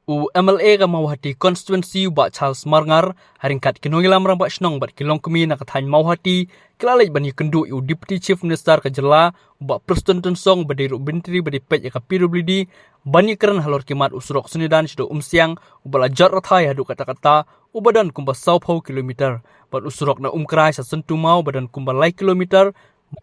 U MLA ka Mauhati constituency ba Charles Marngar haringkat kinongilam rambak snong bat kilong kemi na kathan Mauhati kilalaj bani kendu u deputy chief minister ka jela ba Preston Tonsong badiru bintri badi pej ka PWD bani keran halor kimat usrok sunidan sido umsiang u bala jat rathai hadu kata-kata u badan kumba 20 kilometer bat usrok na umkrai sa sentu mau badan kumba lai kilometer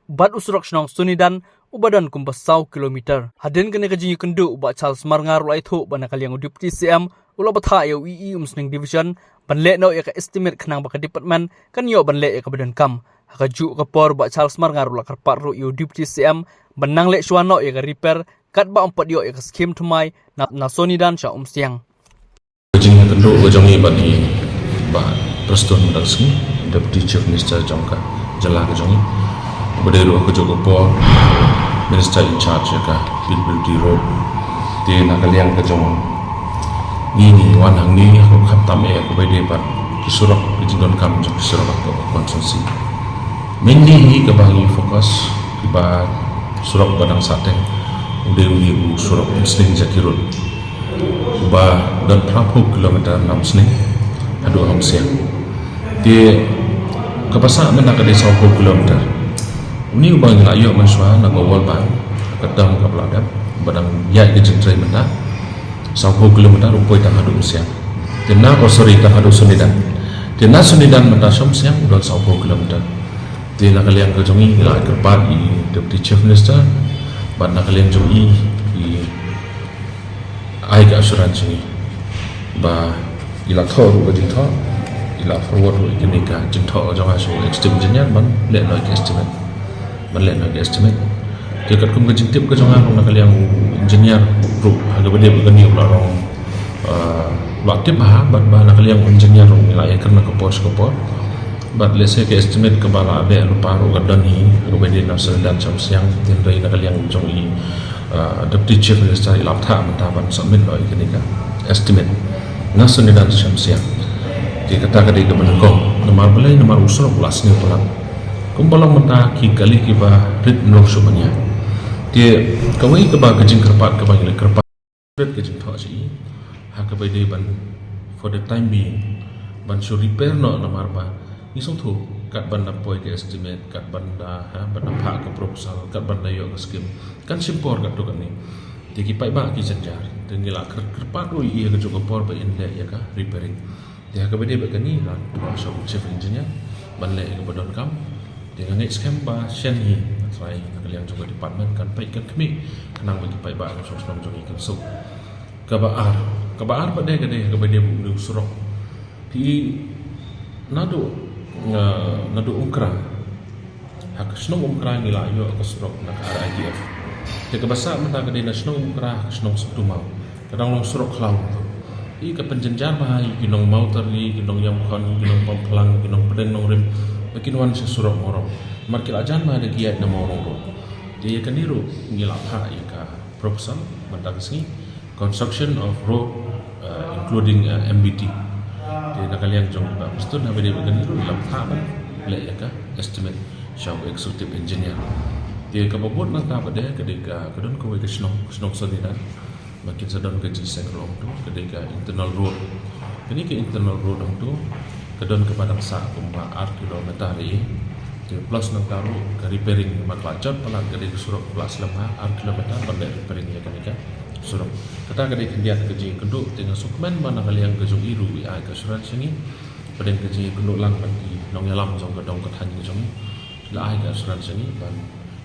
bat usrok snong sunidan ubadan kumba 100 kilometer. Hadin kene kajinyu kendu uba Charles Marngar ulai thu bana kaliang deputy CM ula batha EE umsning division banle no ya ka estimate khnang ba ka department kan yo banle ya ka badan kam hakaju ka por ba Charles Marngar ula karpar ru deputy CM banang le shwano ya ka repair kat ba empat yo ya ka scheme thumai na sonidan sha umsiang. Kajinyu kendu ujongi bani ba Preston Darsing deputy chief minister jongka jala kajongi Berdiri aku juga por minister in charge ka PWD road di nakaliang kejong ni wan hang ni aku khatam aku bede pat kisurok kijingon kam jok kisurok aku konsensi mainly ni kebangi fokus kiba surok badang sate udah surok sling jakirut ba dan 30 kilometer 6 sling adu hamsiang di kepasak menaka di 10 kilometer ini ubang layo manswa na gawal ba kadang kapladap badang yai ke jentrai menta 10 kilometer upoi ta hadu siang tena ta hadu sunidan menta som siang udon 10 kilometer tena kalian ke jongi la kerpat i deputy chief minister bad na kalian jongi i ai ga asuransi ba ila thor ru jintho ila forward ru kenika jintho jonga so extreme jenyan ban le no estimate balik nak estimate dekat kum kejintip ke jangan orang kalian engineer group harga bede begini orang waktu bah nak kalian engineer nilai kerana ke pos bat lese ke estimate ke bala abe lupa ro gadan hi ro bede nasal dan sam siang tindai nak kalian jongi deputy chief minister ilap tha mentaban submit lo kenika estimate nasun dan sam siang di kata kadi ke menengkong nomor belai nomor usur ulas ni pulang kumbalang menta ki kali ki ba rit no subanya dia kawai ke ba kajing kerpat ke bang kerpat rit kajing tho si ha ka bai dei ban for the time being ban so repair no namar ba ni song thu kat ban na poi ke estimate kat ban da ha ban na pha ke proposal kat ban da yo ke scheme kan simpor kat to kan ni dia ki pai ba ki janjar tengila kerpat ro ia ke joko por ba in le ya ka repairing dia ka bai dei ba kan ni la to so chief engineer ban le ke badon kam dengan next camp ba shen hi sai kalian juga department kan pai kan kami kenang bagi pai ba so so jongi kan so kabaar ba de gade ka bade bu surok pi nado ukra hak snong ukra ni la yo ka surok na RIDF te ka basa mata gade na snong ukra snong sabtu mau kadang long surok klau i ka penjenjar ba ginong mau teri ginong yam khon ginong pamplang ginong peden nong rem Kinuan sesurok morong, markil ajan mah ada kiat nama orang ro. Dia kan niru ngilap ha ika proposal mentang sini construction of road including MBT. Dia nak kalian jom ba mesti nak dia kan niru ngilap ha ban le ika estimate show executive engineer. Dia kababot nang ta pada ketika kedon ko ke snong sadidan makin sedon ke jiseng rom tu ketika internal road. Ini ke internal road tu kedon kepada sa kumba 8 kilometer ri plus nang taru ke repairing mat lacot pelan gede surok plus lemah 8 kilometer benda repairing ya kanika surok kata gede kendiat keji keduk dengan sukmen mana kalian kejung iru ai ke surat sini peden keji keduk lang bagi nong yalam jong kedong kethan jong la ai ke surat sini ban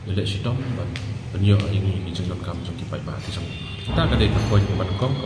elek sidom ban penyo ini jenggot kam jong kipai ba ti jong kata gede ke poin ban kom